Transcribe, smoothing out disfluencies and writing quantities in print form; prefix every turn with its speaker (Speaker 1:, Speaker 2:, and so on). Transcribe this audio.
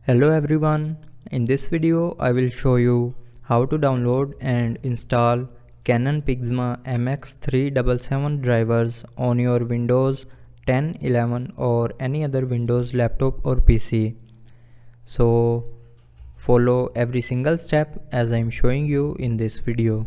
Speaker 1: Hello everyone, in this video I will show you how to download and install Canon PIXMA MX377 drivers on your Windows 10, 11 or any other Windows laptop or PC. So follow every single step as I am showing you in this video.